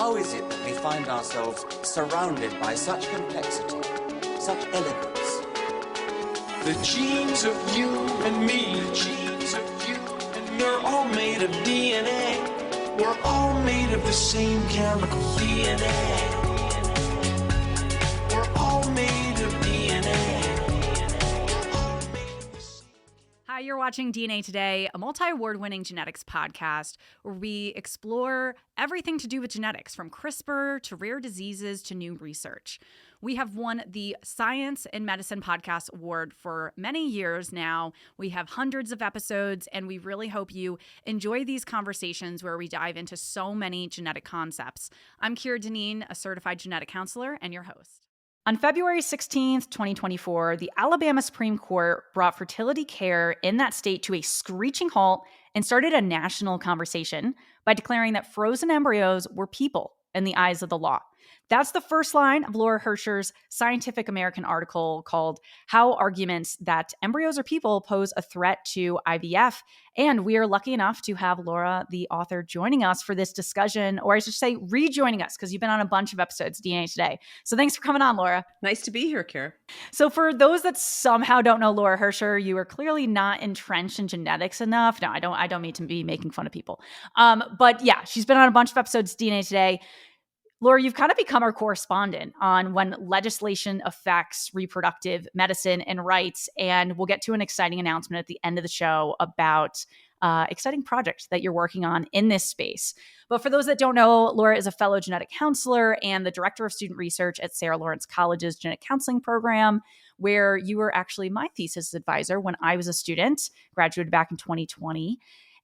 How is it that we find ourselves surrounded by such complexity, such elegance? The genes of you and me, the genes of you and me, we're all made of DNA. We're all made of the same chemical DNA. We're all made of DNA. Hi, you're watching DNA Today, a multi-award-winning genetics podcast where we explore everything to do with genetics, from CRISPR to rare diseases to new research. We have won the Science and Medicine Podcast Award for many years now. We have hundreds of episodes, and we really hope you enjoy these conversations where we dive into so many genetic concepts. I'm Kira Deneen, a certified genetic counselor and your host. On February 16th, 2024, the Alabama Supreme Court brought fertility care in that state to a screeching halt and started a national conversation by declaring that frozen embryos were people in the eyes of the law. That's the first line of Laura Hercher's Scientific American article called How Arguments That Embryos Are People Pose a Threat to IVF. And we are lucky enough to have Laura, the author, joining us for this discussion, or I should say rejoining us, because you've been on a bunch of episodes, DNA Today. So thanks for coming on, Laura. Nice to be here, Kara. So for those that somehow don't know Laura Hercher, you are clearly not entrenched in genetics enough. No, I don't mean to be making fun of people. But yeah, she's been on a bunch of episodes, DNA Today. Laura, you've kind of become our correspondent on when legislation affects reproductive medicine and rights, and we'll get to an exciting announcement at the end of the show about exciting project that you're working on in this space. But for those that don't know, Laura is a fellow genetic counselor and the director of student research at Sarah Lawrence College's genetic counseling program, where you were actually my thesis advisor when I was a student, graduated back in 2020.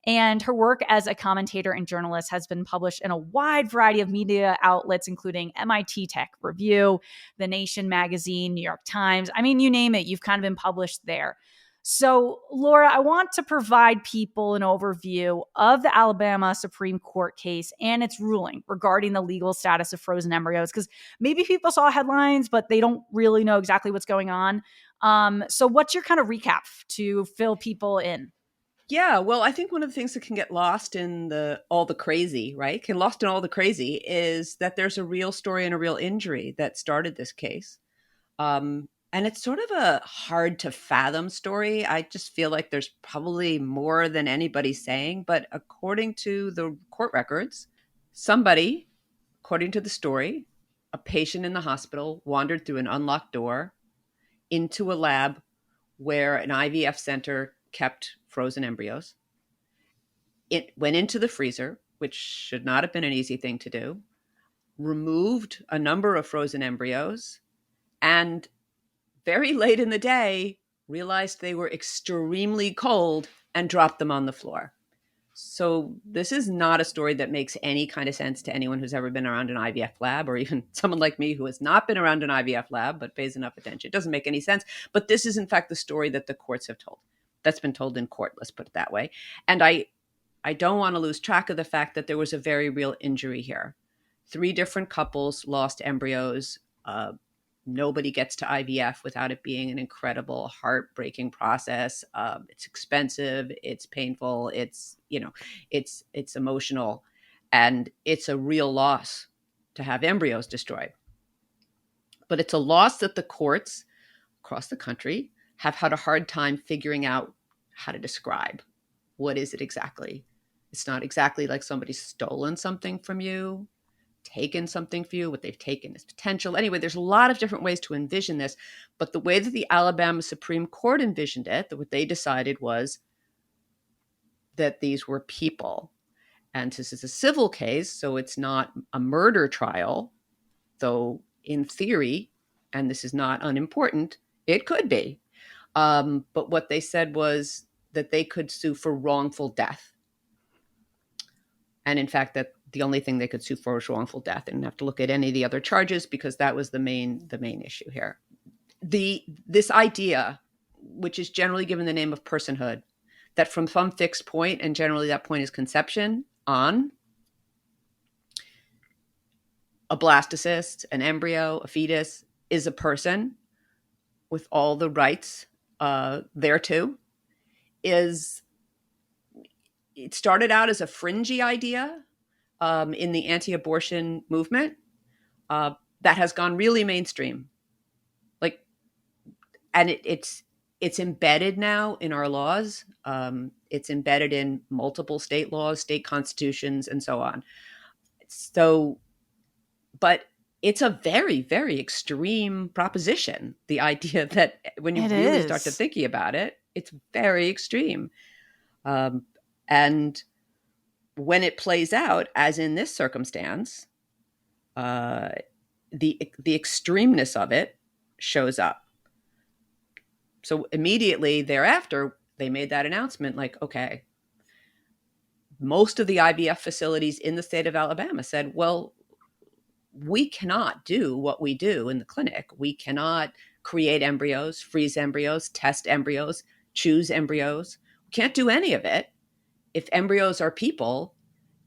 And her work as a commentator and journalist has been published in a wide variety of media outlets, including MIT Tech Review, The Nation magazine, New York Times. I mean, you name it, you've kind of been published there. So, Laura, I want to provide people an overview of the Alabama Supreme Court case and its ruling regarding the legal status of frozen embryos, because maybe people saw headlines, but they don't really know exactly what's going on. So what's your kind of recap to fill people in? Yeah, well, I think one of the things that can get lost in all the crazy, right? Is that there's a real story and a real injury that started this case. And it's sort of a hard to fathom story. I just feel like there's probably more than anybody's saying. But according to the court records, somebody, according to the story, a patient in the hospital wandered through an unlocked door into a lab where an IVF center kept frozen embryos. It went into the freezer, which should not have been an easy thing to do, removed a number of frozen embryos, and very late in the day realized they were extremely cold and dropped them on the floor. So this is not a story that makes any kind of sense to anyone who's ever been around an IVF lab, or even someone like me who has not been around an IVF lab but pays enough attention. It doesn't make any sense. But this is, in fact, the story that the courts have told. That's been told in court, let's put it that way. And I don't want to lose track of the fact that there was a very real injury here. 3 different couples lost embryos. Nobody gets to IVF without it being an incredible, heartbreaking process. It's expensive, it's painful, it's emotional, and it's a real loss to have embryos destroyed. But it's a loss that the courts across the country have had a hard time figuring out how to describe. What is it exactly? It's not exactly like somebody's stolen something from you, taken something from you. What they've taken is potential. Anyway, there's a lot of different ways to envision this, but the way that the Alabama Supreme Court envisioned it, that what they decided was that these were people. And this is a civil case, so it's not a murder trial, though in theory, and this is not unimportant, it could be. But what they said was that they could sue for wrongful death. And in fact, that the only thing they could sue for was wrongful death. They didn't have to look at any of the other charges because that was the main issue here. This idea, which is generally given the name of personhood, that from some fixed point, and generally that point is conception on, a blastocyst, an embryo, a fetus, is a person with all the rights thereto, it started out as a fringy idea, in the anti-abortion movement that has gone really mainstream. Like, and it's embedded now in our laws. It's embedded in multiple state laws, state constitutions, and so on. So, but it's a very, very extreme proposition. The idea that when you really start to thinking about it, it's very extreme. And when it plays out, as in this circumstance, the extremeness of it shows up. So immediately thereafter, they made that announcement like, okay, most of the IVF facilities in the state of Alabama said, well, we cannot do what we do in the clinic. We cannot create embryos, freeze embryos, test embryos, choose embryos. We can't do any of it if embryos are people,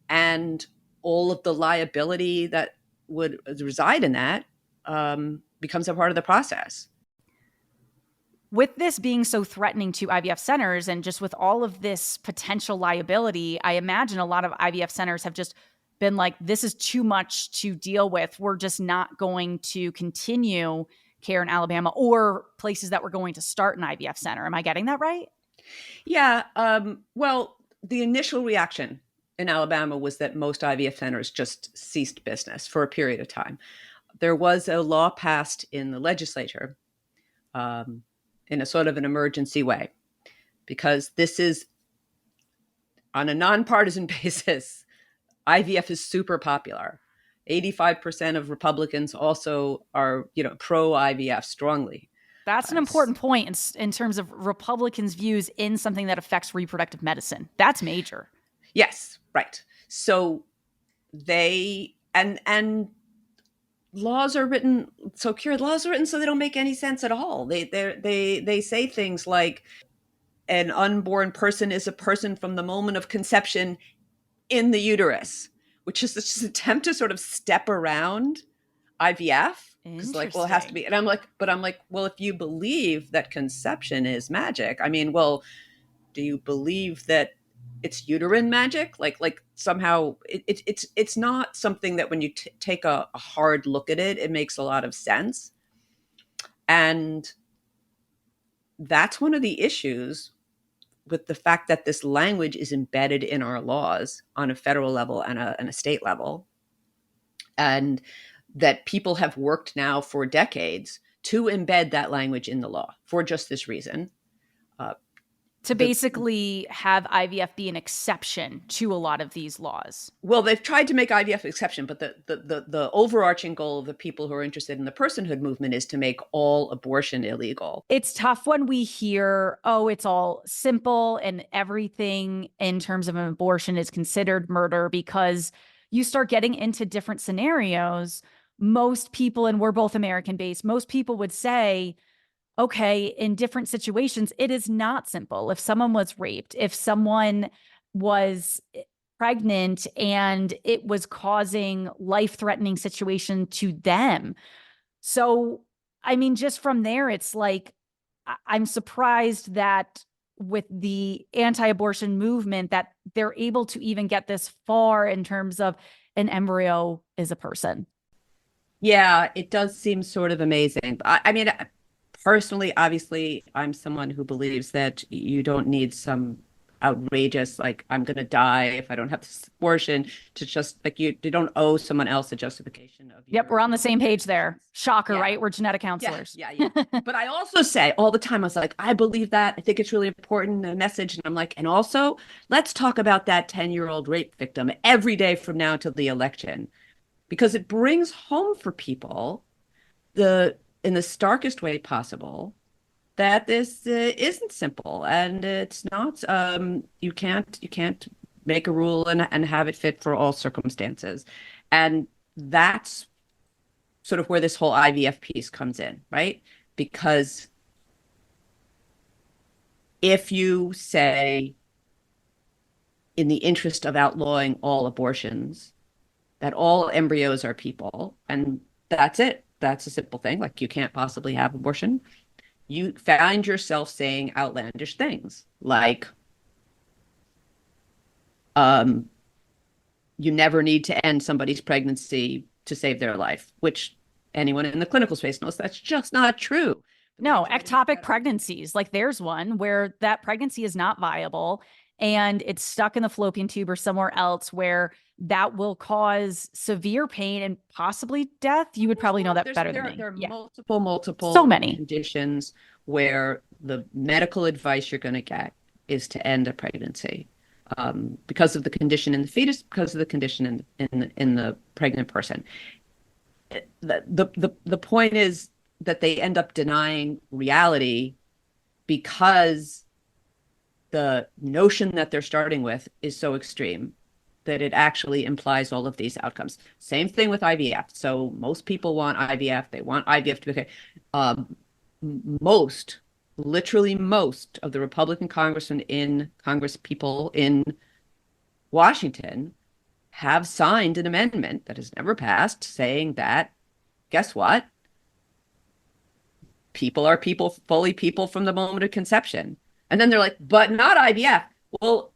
and all of the liability that would reside in that becomes a part of the process. With this being so threatening to IVF centers and just with all of this potential liability, I imagine a lot of IVF centers have just been like, this is too much to deal with. We're just not going to continue care in Alabama or places that we're going to start an IVF center. Am I getting that right? Yeah. Well, the initial reaction in Alabama was that most IVF centers just ceased business for a period of time. There was a law passed in the legislature in a sort of an emergency way, because this is on a nonpartisan basis. IVF is super popular. 85% of Republicans also are, pro IVF strongly. That's an important point in terms of Republicans' views in something that affects reproductive medicine. That's major. Yes, right. So they and laws are written so they don't make any sense at all. They say things like an unborn person is a person from the moment of conception in the uterus, which is just an attempt to sort of step around IVF. Because like, well, it has to be. And I'm like, well, if you believe that conception is magic, I mean, well, do you believe that it's uterine magic? Like somehow it's not something that when you take a hard look at it, it makes a lot of sense. And that's one of the issues with the fact that this language is embedded in our laws on a federal level and a state level, and that people have worked now for decades to embed that language in the law for just this reason. To basically have IVF be an exception to a lot of these laws. Well, they've tried to make IVF an exception, but the overarching goal of the people who are interested in the personhood movement is to make all abortion illegal. It's tough when we hear, oh, it's all simple and everything in terms of an abortion is considered murder, because you start getting into different scenarios. Most people, and we're both American-based, most people would say, okay, in different situations, it is not simple. If someone was raped, if someone was pregnant and it was causing life-threatening situation to them. So, I mean, just from there, it's like, I'm surprised that with the anti-abortion movement that they're able to even get this far in terms of an embryo is a person. Yeah, it does seem sort of amazing. I mean, personally, obviously, I'm someone who believes that you don't need some outrageous, like, I'm going to die if I don't have this abortion, to just, like, you don't owe someone else a justification of Yep, we're on the same page there. Shocker, right? We're genetic counselors. Yeah. But I also say all the time, I was like, I believe that. I think it's really important, a message. And I'm like, and also, let's talk about that 10-year-old rape victim every day from now until the election, because it brings home for people in the starkest way possible that this isn't simple, and it's not. You can't make a rule and have it fit for all circumstances, and that's sort of where this whole IVF piece comes in, right? Because if you say, in the interest of outlawing all abortions, that all embryos are people, and that's it. That's a simple thing. Like, you can't possibly have abortion. You find yourself saying outlandish things like, you never need to end somebody's pregnancy to save their life, which anyone in the clinical space knows that's just not true. No, ectopic pregnancies. Like there's one where that pregnancy is not viable and it's stuck in the fallopian tube or somewhere else where that will cause severe pain and possibly death. You would probably know that better than me. There are Yeah. multiple So many conditions where the medical advice you're going to get is to end a pregnancy because of the condition in the fetus, because of the condition in the pregnant person. The point is that they end up denying reality because the notion that they're starting with is so extreme that it actually implies all of these outcomes. Same thing with IVF. So most people want IVF. They want IVF to be okay. Literally most of the Republican Congress people in Washington have signed an amendment that has never passed saying that, guess what? People are people, fully people from the moment of conception. And then they're like, but not IVF. Well,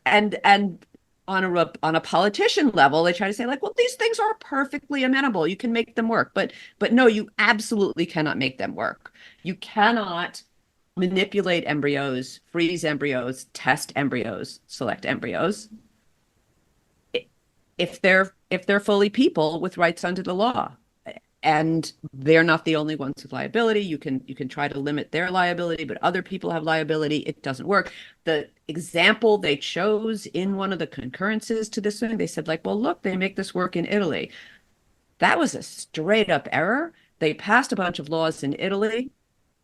and on a politician level, they try to say like, well, these things are perfectly amenable. You can make them work. But no, you absolutely cannot make them work. You cannot manipulate embryos, freeze embryos, test embryos, select embryos if they're fully people with rights under the law. And they're not the only ones with liability. You can try to limit their liability, but other people have liability. It doesn't work. The example they chose in one of the concurrences to this thing, they said like, well, look, they make this work in Italy. That was a straight up error. They passed a bunch of laws in Italy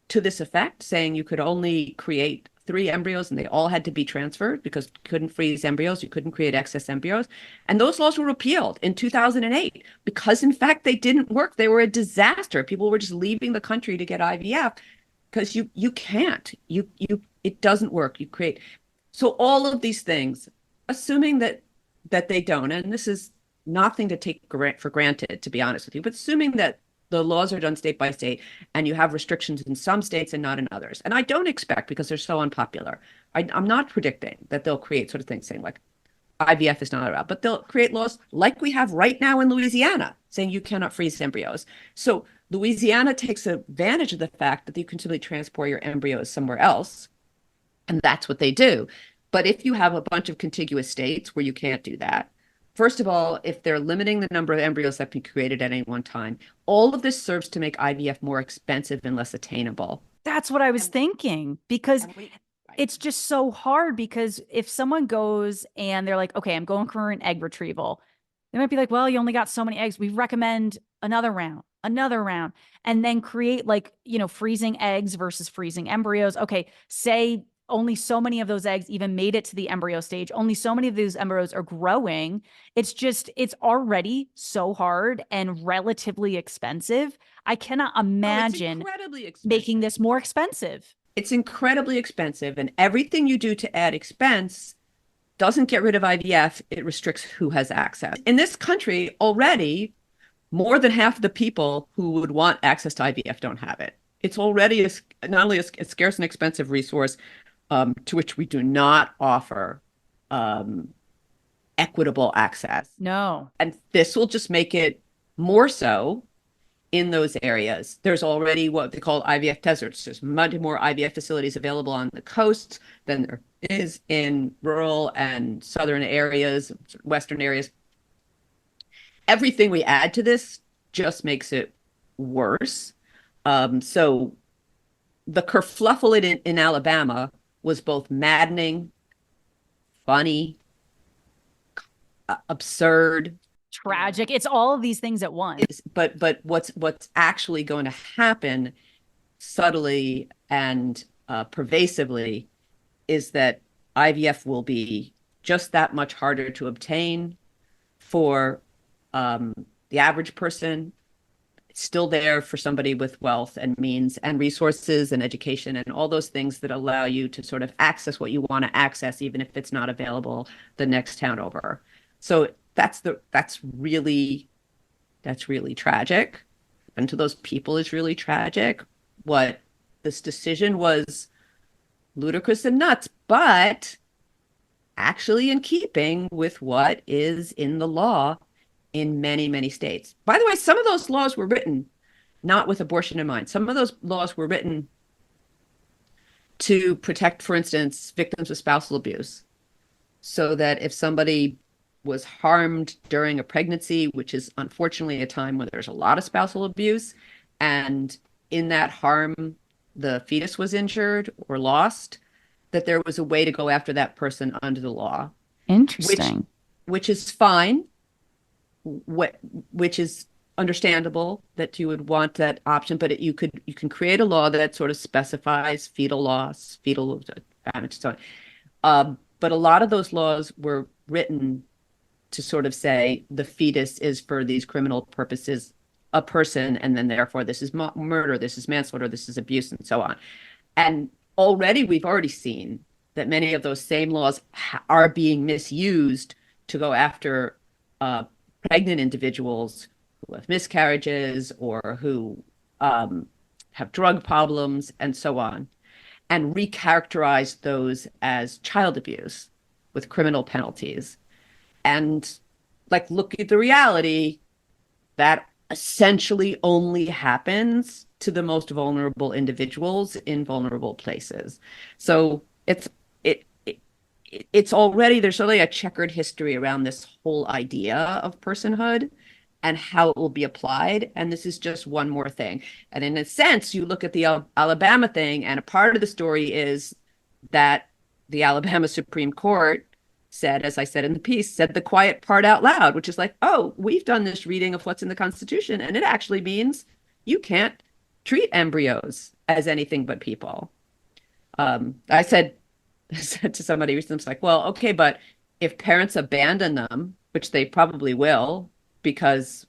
to this effect, saying you could only create 3 embryos and they all had to be transferred because you couldn't freeze embryos, you couldn't create excess embryos. And those laws were repealed in 2008 because in fact they didn't work. They were a disaster. People were just leaving the country to get IVF because you can't. It doesn't work. You create. So all of these things, assuming that they don't, and this is nothing to take for granted, to be honest with you, but assuming that the laws are done state by state and you have restrictions in some states and not in others. And I don't expect, because they're so unpopular, I'm not predicting that they'll create sort of things saying like IVF is not allowed, but they'll create laws like we have right now in Louisiana saying you cannot freeze embryos. So Louisiana takes advantage of the fact that you can simply transport your embryos somewhere else. And that's what they do. But if you have a bunch of contiguous states where you can't do that, first of all, if they're limiting the number of embryos that can be created at any one time, all of this serves to make IVF more expensive and less attainable. That's what I was thinking, because it's just so hard. Because if someone goes and they're like, okay, I'm going for an egg retrieval, they might be like, well, you only got so many eggs. We recommend another round, and then create like, freezing eggs versus freezing embryos. Okay, say only so many of those eggs even made it to the embryo stage. Only so many of those embryos are growing. It's already so hard and relatively expensive. I cannot imagine making this more expensive. It's incredibly expensive. And everything you do to add expense doesn't get rid of IVF. It restricts who has access. In this country already, more than half of the people who would want access to IVF don't have it. It's already not only a scarce and expensive resource, to which we do not offer equitable access. No. And this will just make it more so in those areas. There's already what they call IVF deserts. There's much more IVF facilities available on the coasts than there is in rural and southern areas, western areas. Everything we add to this just makes it worse. So the kerfluffle in Alabama was both maddening, funny, absurd, tragic. It's all of these things at once. But what's actually going to happen subtly and pervasively is that IVF will be just that much harder to obtain for the average person. It's still there for somebody with wealth and means and resources and education and all those things that allow you to sort of access what you want to access, even if it's not available the next town over. So that's really tragic. And to those people is really tragic. What this decision was ludicrous and nuts, but actually in keeping with what is in the law in many, many states. By the way, some of those laws were written not with abortion in mind. Some of those laws were written to protect, for instance, victims of spousal abuse, so that if somebody was harmed during a pregnancy, which is unfortunately a time when there's a lot of spousal abuse, and in that harm, the fetus was injured or lost, that there was a way to go after that person under the law. Interesting. Which is fine, which is understandable that you would want that option, but you can create a law that sort of specifies fetal loss, fetal damage, so on. But a lot of those laws were written to sort of say the fetus is for these criminal purposes a person, and then therefore this is murder, this is manslaughter, this is abuse, and so on. And we've already seen that many of those same laws are being misused to go after pregnant individuals who have miscarriages or who have drug problems and so on, and recharacterize those as child abuse with criminal penalties. And like, look at the reality that essentially only happens to the most vulnerable individuals in vulnerable places. So it's already, there's really a checkered history around this whole idea of personhood and how it will be applied. And this is just one more thing. And in a sense, you look at the Alabama thing, and a part of the story is that the Alabama Supreme Court said, as I said in the piece, said the quiet part out loud, which is like, oh, we've done this reading of what's in the Constitution, and it actually means you can't treat embryos as anything but people. I said to somebody recently, it's like, well, okay, but if parents abandon them, which they probably will, because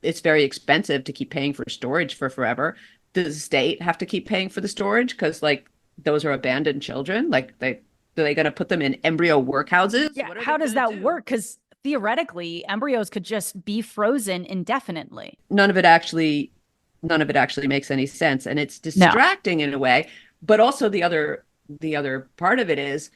it's very expensive to keep paying for storage for forever, does the state have to keep paying for the storage? Because like those are abandoned children. Like are they going to put them in embryo workhouses? Yeah. How does that work? Because theoretically, embryos could just be frozen indefinitely. None of it actually makes any sense, and it's distracting in a way. But also the other part of it is,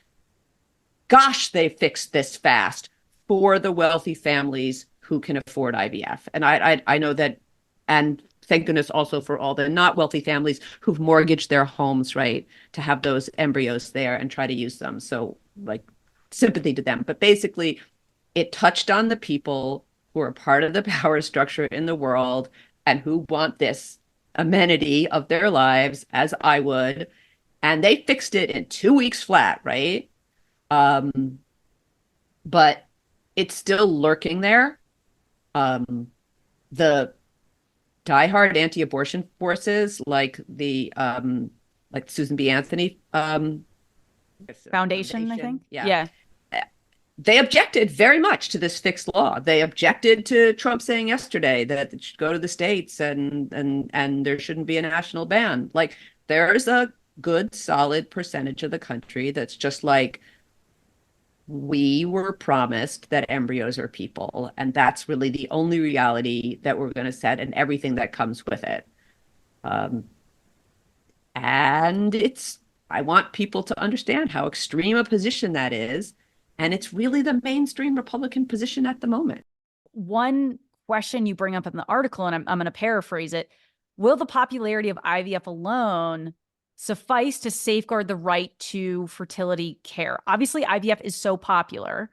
gosh, they fixed this fast for the wealthy families who can afford IVF. And I know that, and thank goodness also for all the not wealthy families who've mortgaged their homes, right, to have those embryos there and try to use them. So like, sympathy to them. But basically, it touched on the people who are part of the power structure in the world and who want this amenity of their lives, as I would. And they fixed it in 2 weeks flat, right? But it's still lurking there. The diehard anti-abortion forces, like the like Susan B. Anthony Foundation, I think. Yeah. They objected very much to this fixed law. They objected to Trump saying yesterday that it should go to the states and there shouldn't be a national ban. Like, there's a good, solid percentage of the country that's just like, we were promised that embryos are people, and that's really the only reality that we're going to set, and everything that comes with it. And I want people to understand how extreme a position that is, and it's really the mainstream Republican position at the moment. One question you bring up in the article, and I'm going to paraphrase it: will the popularity of IVF alone suffice to safeguard the right to fertility care? Obviously, IVF is so popular.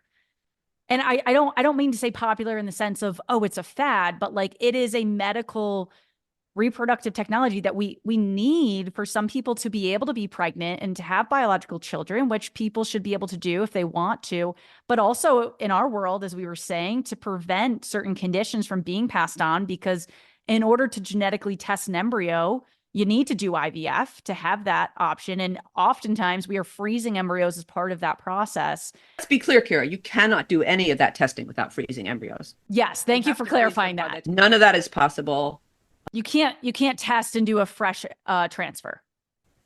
And I don't mean to say popular in the sense of, oh, it's a fad, but like, it is a medical reproductive technology that we need for some people to be able to be pregnant and to have biological children, which people should be able to do if they want to. But also in our world, as we were saying, to prevent certain conditions from being passed on, because in order to genetically test an embryo, you need to do IVF to have that option. And oftentimes we are freezing embryos as part of that process. Let's be clear, Kira, you cannot do any of that testing without freezing embryos. Yes. Thank you for clarifying that. None of that is possible. You can't test and do a fresh transfer.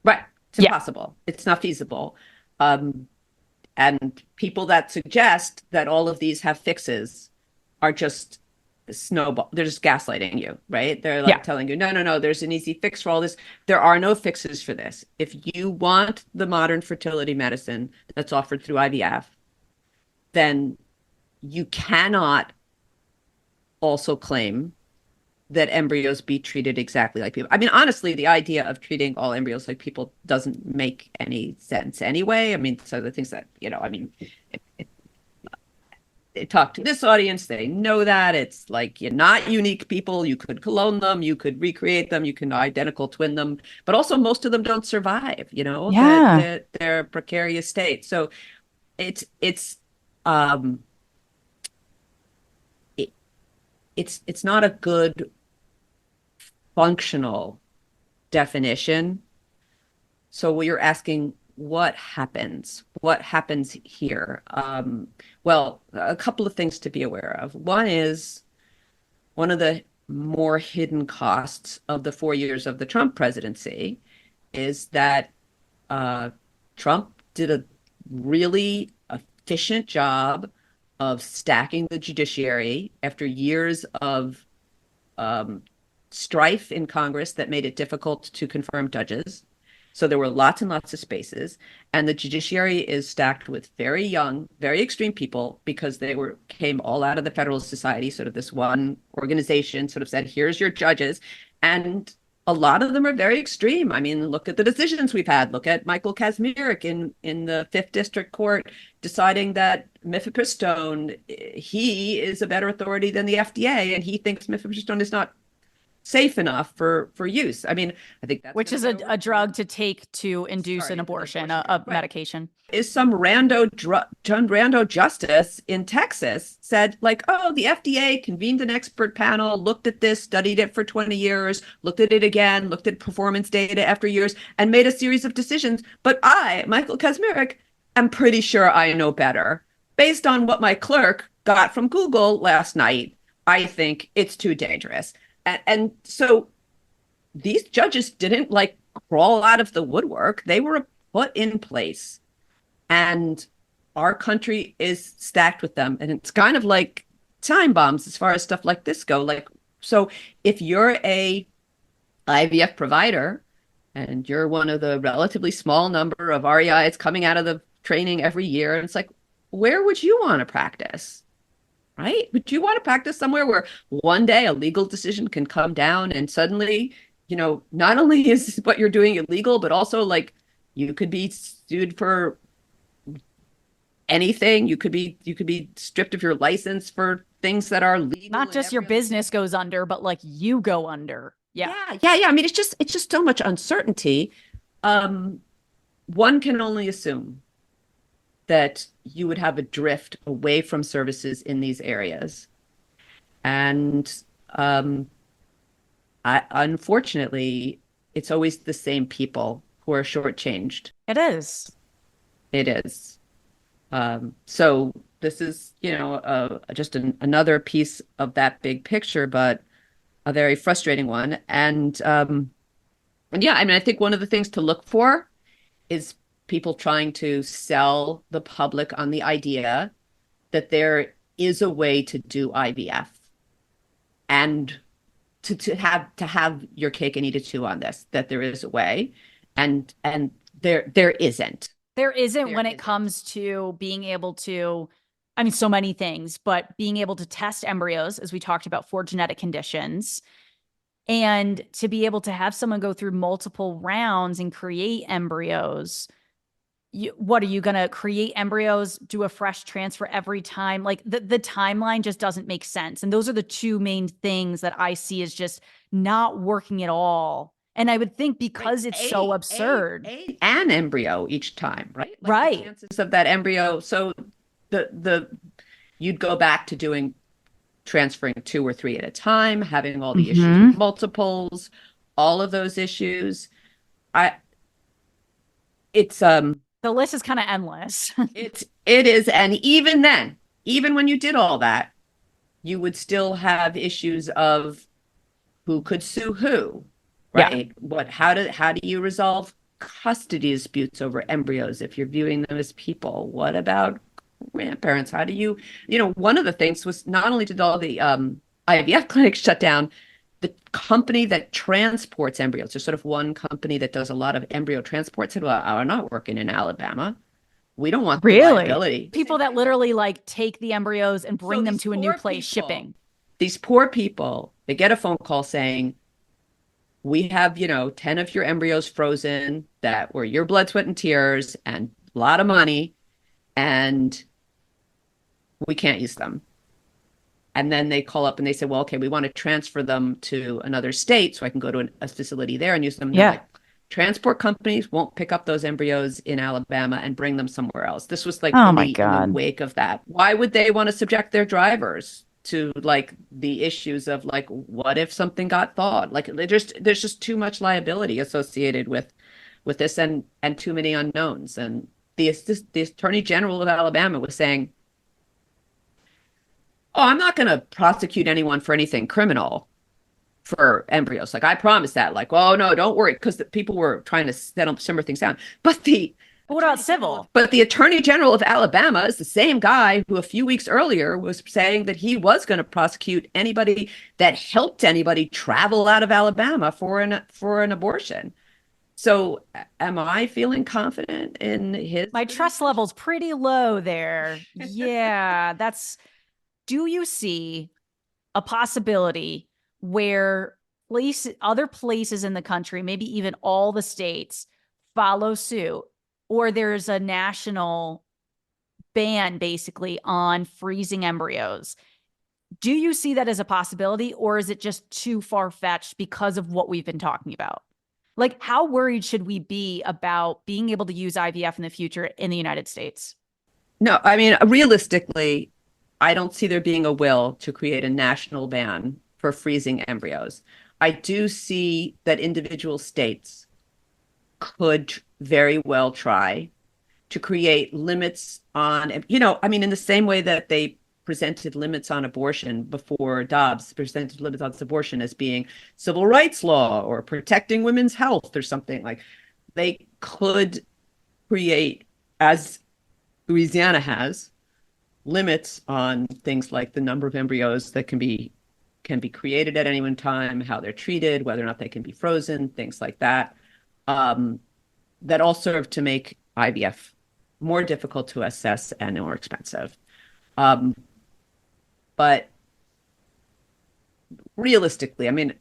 Right. It's impossible. It's not feasible. And people that suggest that all of these have fixes are just snowball. They're just gaslighting you, right? They're like telling you, no, there's an easy fix for all this. There are no fixes for this. If you want the modern fertility medicine that's offered through IVF, then you cannot also claim that embryos be treated exactly like people. I mean, honestly, the idea of treating all embryos like people doesn't make any sense anyway. I mean, so the things that, I mean, they talk to this audience, they know that. It's like, you're not unique people. You could clone them, you could recreate them, you can identical twin them, but also most of them don't survive, Yeah. their precarious state. So um it, it's not a good functional definition. So you're asking, what happens? What happens here? Well, a couple of things to be aware of. One is, one of the more hidden costs of the 4 years of the Trump presidency is that Trump did a really efficient job of stacking the judiciary after years of strife in Congress that made it difficult to confirm judges. So there were lots and lots of spaces, and the judiciary is stacked with very young, very extreme people because they came all out of the Federalist Society, sort of this one organization sort of said, here's your judges. And a lot of them are very extreme. I mean, look at the decisions we've had. Look at Michael Kazmierek in the Fifth District Court deciding that mifepristone, he is a better authority than the FDA, and he thinks mifepristone is not safe enough for use. I mean, I think that's which is a drug to take to induce an abortion, a medication. Is some rando justice in Texas said, like, oh, the FDA convened an expert panel, looked at this, studied it for 20 years, looked at it again, looked at performance data after years, and made a series of decisions. But I, Michael Kazmierek, am pretty sure I know better. Based on what my clerk got from Google last night, I think it's too dangerous. And so these judges didn't like crawl out of the woodwork. They were put in place. And our country is stacked with them. And it's kind of like time bombs as far as stuff like this go. Like, so if you're a IVF provider and you're one of the relatively small number of REIs coming out of the training every year, and it's like, where would you want to practice? Right? Would you want to practice somewhere where one day a legal decision can come down and suddenly, not only is what you're doing illegal, but also like you could be sued for anything. You could be stripped of your license for things that are legal. Not just your business goes under, but like you go under. Yeah. I mean, it's just so much uncertainty. One can only assume that you would have a drift away from services in these areas. And unfortunately, it's always the same people who are shortchanged. It is. It is. So this is, just another piece of that big picture, but a very frustrating one. And yeah, I mean, I think one of the things to look for is people trying to sell the public on the idea that there is a way to do IVF and to have your cake and eat it too on this, that there is a way, and there isn't. There isn't when it comes to being able to, I mean, so many things, but being able to test embryos, as we talked about, for genetic conditions, and to be able to have someone go through multiple rounds and create embryos. What are you going to create embryos, do a fresh transfer every time? Like the timeline just doesn't make sense. And those are the two main things that I see as just not working at all. And I would think because it's so absurd. An embryo each time, right? Like right. The chances of that embryo. So you'd go back to doing transferring 2 or 3 at a time, having all the issues with multiples, all of those issues. The list is kind of endless. It is. And even then, even when you did all that, you would still have issues of who could sue who, right? Yeah. How do you resolve custody disputes over embryos if you're viewing them as people? What about grandparents? How do you, one of the things was not only did all the IVF clinics shut down, the company that transports embryos, there's sort of one company that does a lot of embryo transport, said, well, we're not working in Alabama. We don't want the Really? liability. People that literally like take the embryos and bring So them these to a new poor place people- shipping. These poor people, they get a phone call saying, we have, 10 of your embryos frozen that were your blood, sweat, and tears and a lot of money, and we can't use them. And then they call up and they say, well, okay, we want to transfer them to another state so I can go to a facility there and use them. And Yeah. like, transport companies won't pick up those embryos in Alabama and bring them somewhere else. This was like Oh in my the God. wake of that. Why would they want to subject their drivers to like the issues of like, what if something got thawed? Like there's just too much liability associated with this and too many unknowns. And the Attorney General of Alabama was saying, oh, I'm not going to prosecute anyone for anything criminal for embryos. Like, I promise that. Like, oh, no, don't worry. Because the people were trying to simmer things down. But what about civil? But the Attorney General of Alabama is the same guy who a few weeks earlier was saying that he was going to prosecute anybody that helped anybody travel out of Alabama for an abortion. So am I feeling confident in his? My trust level's pretty low there. Yeah, do you see a possibility where other places in the country, maybe even all the states, follow suit, or there's a national ban basically on freezing embryos? Do you see that as a possibility, or is it just too far-fetched because of what we've been talking about? Like, how worried should we be about being able to use IVF in the future in the United States? No, I mean, realistically, I don't see there being a will to create a national ban for freezing embryos. I do see that individual states could very well try to create limits on, I mean, in the same way that they presented limits on abortion before Dobbs presented limits on abortion as being civil rights law or protecting women's health or something, like they could create, as Louisiana has, limits on things like the number of embryos that can be created at any one time, how they're treated, whether or not they can be frozen, things like that, that all serve to make IVF more difficult to assess and more expensive. But realistically, I mean,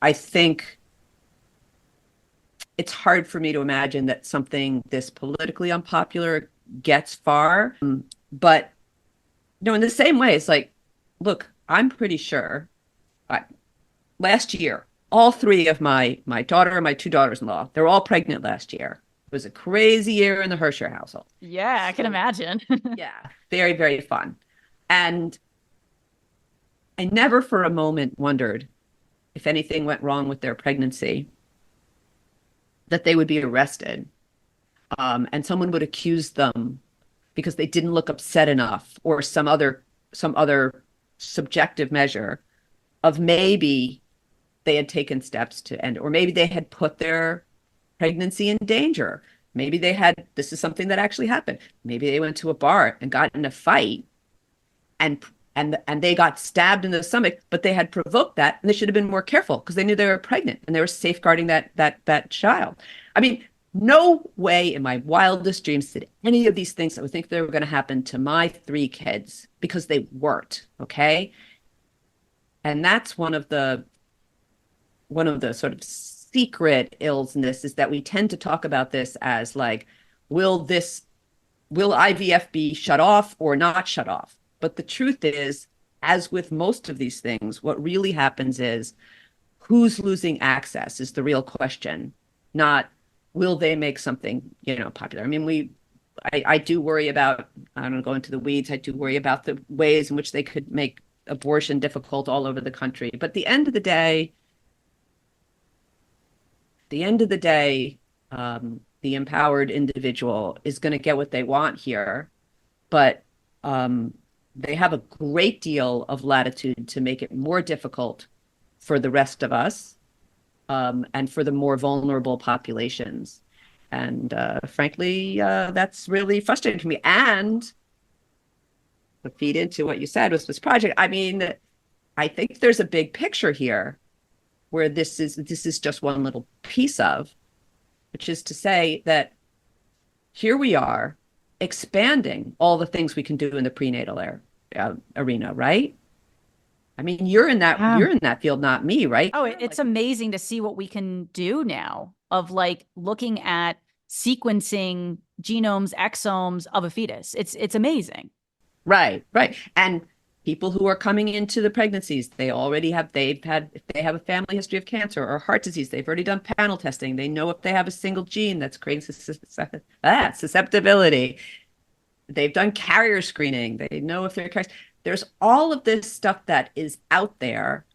I think it's hard for me to imagine that something this politically unpopular gets far. But, in the same way, it's like, look, I'm pretty sure last year, all three of my daughter and my two daughters-in-law, they were all pregnant last year. It was a crazy year in the Hercher household. Yeah, I can imagine. Yeah, very, very fun. And I never for a moment wondered if anything went wrong with their pregnancy, that they would be arrested, and someone would accuse them because they didn't look upset enough, or some other subjective measure of maybe they had taken steps to end, or maybe they had put their pregnancy in danger. Maybe this is something that actually happened. Maybe they went to a bar and got in a fight and they got stabbed in the stomach, but they had provoked that, and they should have been more careful because they knew they were pregnant and they were safeguarding that child. I mean, no way in my wildest dreams did any of these things I would think they were going to happen to my three kids, because they weren't. Okay. And that's one of the sort of secret illness, is that we tend to talk about this as like, will IVF be shut off or not shut off? But the truth is, as with most of these things, what really happens is who's losing access is the real question, not will they make something, popular. I mean, I do worry about, I don't go into the weeds, I do worry about the ways in which they could make abortion difficult all over the country. But at the end of the day, the empowered individual is going to get what they want here, but they have a great deal of latitude to make it more difficult for the rest of us, and for the more vulnerable populations. And frankly, that's really frustrating to me. And to feed into what you said with this project, I mean, I think there's a big picture here where this is just one little piece of, which is to say that here we are expanding all the things we can do in the prenatal arena, right? I mean, Yeah. you're in that field, not me, right? Oh, it's amazing to see what we can do now of like looking at sequencing genomes, exomes of a fetus. It's amazing. Right, right. And people who are coming into the pregnancies, if they have a family history of cancer or heart disease, they've already done panel testing. They know if they have a single gene that's creating susceptibility. They've done carrier screening. They know if they're carriers. There's all of this stuff that is out there,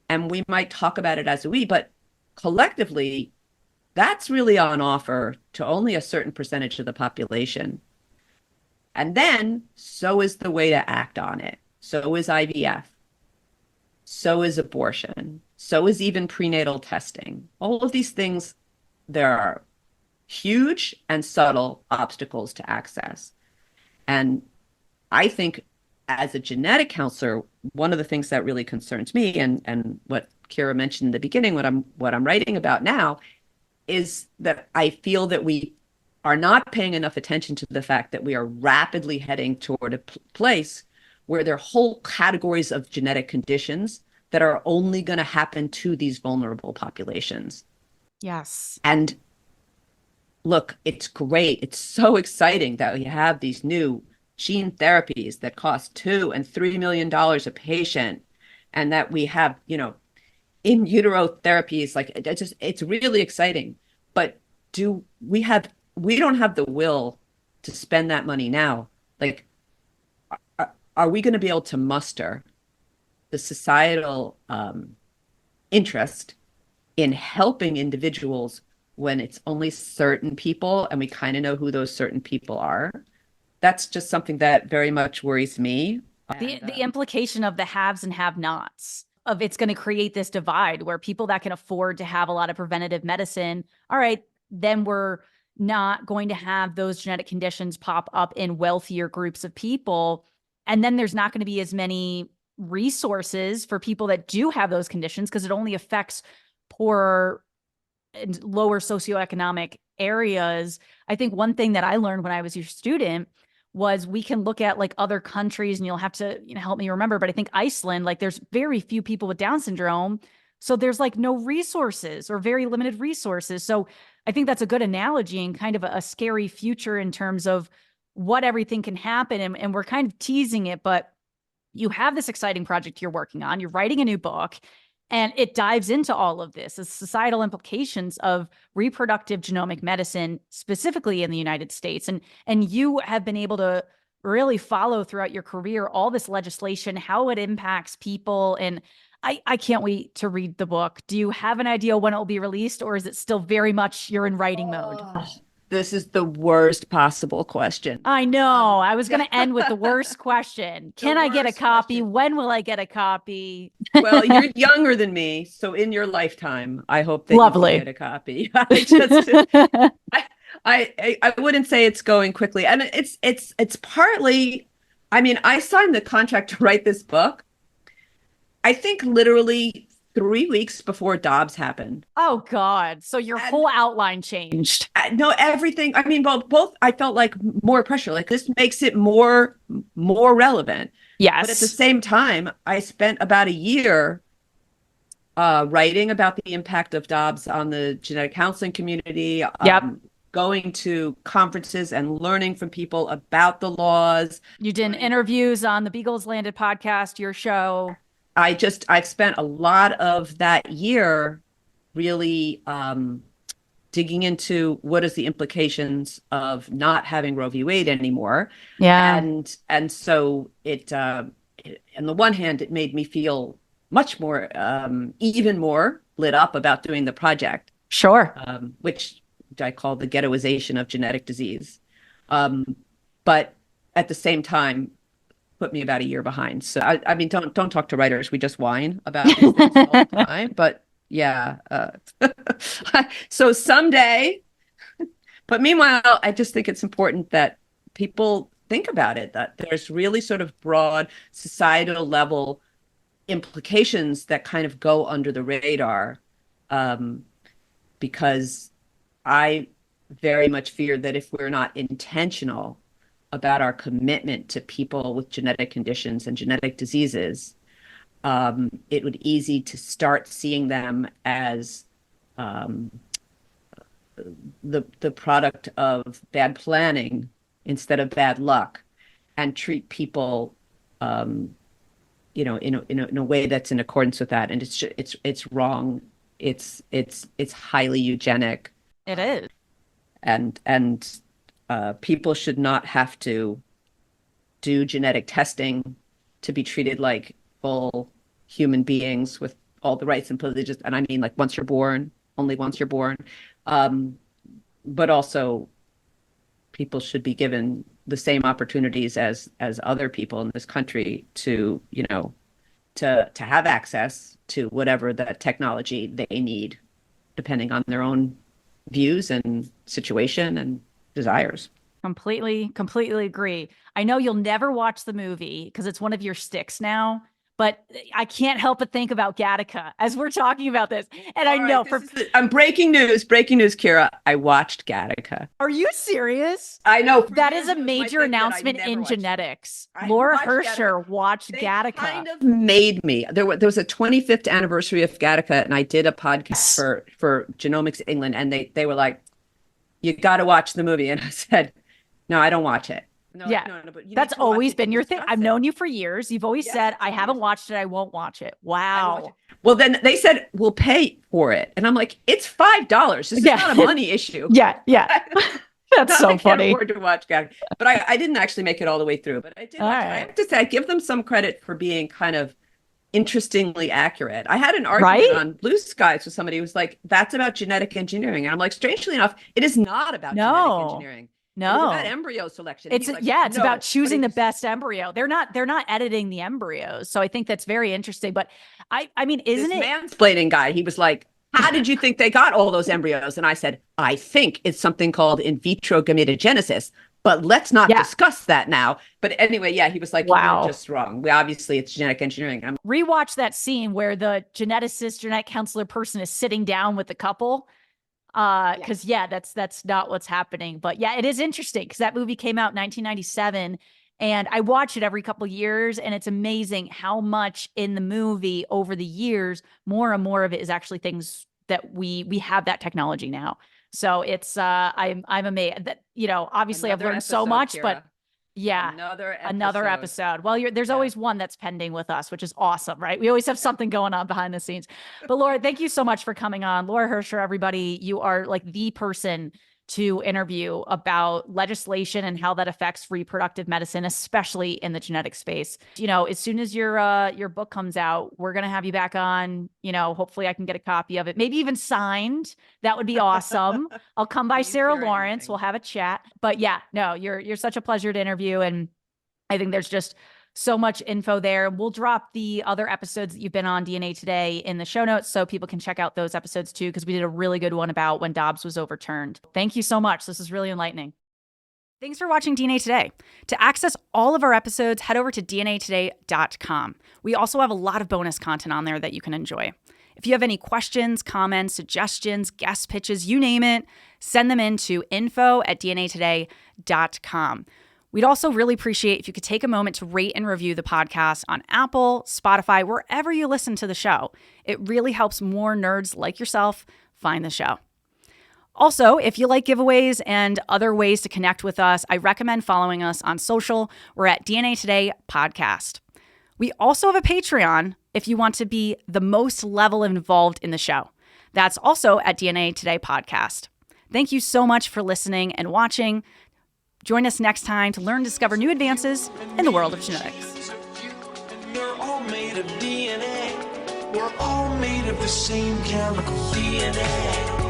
and we might talk about it as a we, but collectively, that's really on offer to only a certain percentage of the population. And then so is the way to act on it. So is IVF. So is abortion. So is even prenatal testing. All of these things, there are huge and subtle obstacles to access. And I think as a genetic counselor, one of the things that really concerns me and what Kira mentioned in the beginning, what I'm writing about now, is that I feel that we are not paying enough attention to the fact that we are rapidly heading toward a place where there are whole categories of genetic conditions that are only going to happen to these vulnerable populations. Yes. And look, it's great. It's so exciting that we have these new gene therapies that cost $2 and $3 million a patient, and that we have, in utero therapies. Like it's really exciting. But we don't have the will to spend that money now. Like, are we going to be able to muster the societal interest in helping individuals when it's only certain people and we kind of know who those certain people are? That's just something that very much worries me. The implication of the haves and have-nots, of it's going to create this divide where people that can afford to have a lot of preventative medicine, all right, then we're not going to have those genetic conditions pop up in wealthier groups of people. And then there's not going to be as many resources for people that do have those conditions because it only affects poorer and lower socioeconomic areas. I think one thing that I learned when I was your student was we can look at like other countries, and you'll have to help me remember, but I think Iceland, like there's very few people with Down syndrome. So there's like no resources or very limited resources. So I think that's a good analogy and kind of a scary future in terms of what everything can happen. And we're kind of teasing it, but you have this exciting project you're working on. You're writing a new book, and it dives into all of this, the societal implications of reproductive genomic medicine, specifically in the United States. And you have been able to really follow throughout your career all this legislation, how it impacts people. And I can't wait to read the book. Do you have an idea when it will be released, or is it still very much you're in writing mode? This is the worst possible question. I know. I was going to end with the worst question. Can I get a copy? Question. When will I get a copy? Well, you're younger than me, so in your lifetime, I hope that Lovely. you can get a copy. I wouldn't say it's going quickly, and it's partly. I mean, I signed the contract to write this book, I think literally 3 weeks before Dobbs happened. Oh God. So your whole outline changed. No, everything. I mean, well, both I felt like more pressure. Like this makes it more relevant. Yes. But at the same time, I spent about a year writing about the impact of Dobbs on the genetic counseling community. Going to conferences and learning from people about the laws. You did interviews on the Beagles Landed podcast, your show. I've spent a lot of that year really digging into what is the implications of not having Roe v. Wade anymore. Yeah. And so it, on the one hand, it made me feel much more, even more lit up about doing the project. Sure. Which I call the ghettoization of genetic disease. But at the same time, put me about a year behind. So I mean, don't talk to writers. We just whine about these things all the time. But yeah. So someday, but meanwhile, I just think it's important that people think about it, that there's really sort of broad societal level implications that kind of go under the radar. Because I very much fear that if we're not intentional about our commitment to people with genetic conditions and genetic diseases, it would be easy to start seeing them as the product of bad planning instead of bad luck, and treat people, you know, in a way that's in accordance with that. And it's wrong. It's highly eugenic. It is. And people should not have to do genetic testing to be treated like full human beings with all the rights and privileges. And I mean, like, once you're born, only once you're born. But also, people should be given the same opportunities as other people in this country to, you know, to have access to whatever the technology they need, depending on their own views and situation and desires. Completely agree. I know you'll never watch the movie because it's one of your sticks now, but I can't help but think about Gattaca as we're talking about this. And I know I'm breaking news, Kira. I watched Gattaca. Are you serious? I know. That is a major announcement in genetics. Laura Hercher watched Gattaca. Kind of made me. There was a 25th anniversary of Gattaca, and I did a podcast for Genomics England, and they were like, "You got to watch the movie," and I said, "No, I don't watch it." No, yeah, no, but that's always been your thing. I've known you for years. You've always said, I haven't watched it. I won't watch it. Wow. Well, then they said, we'll pay for it. And I'm like, it's $5. This is not a money issue. Yeah. That's so funny. I can't afford to watch Gattaca. But I didn't actually make it all the way through. But I did. I have to say, I give them some credit for being kind of interestingly accurate. I had an argument on Blue Skies with somebody who was like, that's about genetic engineering. And I'm like, strangely enough, it is not about genetic engineering. No, it's about embryo selection. It's it's about choosing the best embryo. They're not editing the embryos. So I think that's very interesting. But I mean, isn't it mansplaining guy? He was like, how did you think they got all those embryos? And I said, I think it's something called in vitro gametogenesis. But let's not discuss that now. But anyway, he was like, wow, you're just wrong. Obviously, it's genetic engineering. Rewatch that scene where the geneticist, genetic counselor person is sitting down with the couple. Because that's not what's happening. But it is interesting because that movie came out in 1997, and I watch it every couple of years, and it's amazing how much in the movie over the years, more and more of it is actually things that we have that technology now. So it's I'm amazed that, you know, obviously I've learned so much, Kira. But another episode. Well, there's always one that's pending with us, which is awesome, right? We always have something going on behind the scenes. But Laura, thank you so much for coming on. Laura Hercher, everybody, you are like the person to interview about legislation and how that affects reproductive medicine, especially in the genetic space. You know, as soon as your book comes out, we're going to have you back on. You know, hopefully I can get a copy of it, maybe even signed. That would be awesome. I'll come by Sarah Lawrence. We'll have a chat. But you're such a pleasure to interview. And I think there's just so much info there. We'll drop the other episodes that you've been on DNA Today in the show notes so people can check out those episodes too, because we did a really good one about when Dobbs was overturned. Thank you so much. This is really enlightening. Thanks for watching DNA Today. To access all of our episodes, head over to dnatoday.com. We also have a lot of bonus content on there that you can enjoy. If you have any questions, comments, suggestions, guest pitches, you name it, send them in to info@dnatoday.com. We'd also really appreciate if you could take a moment to rate and review the podcast on Apple, Spotify, wherever you listen to the show. It really helps more nerds like yourself find the show. Also, if you like giveaways and other ways to connect with us, I recommend following us on social. We're at DNA Today Podcast. We also have a Patreon if you want to be the most level involved in the show. That's also at DNA Today Podcast. Thank you so much for listening and watching. Join us next time to learn and discover new advances in the world of genetics. We're all made of DNA. We're all made of the same chemical DNA.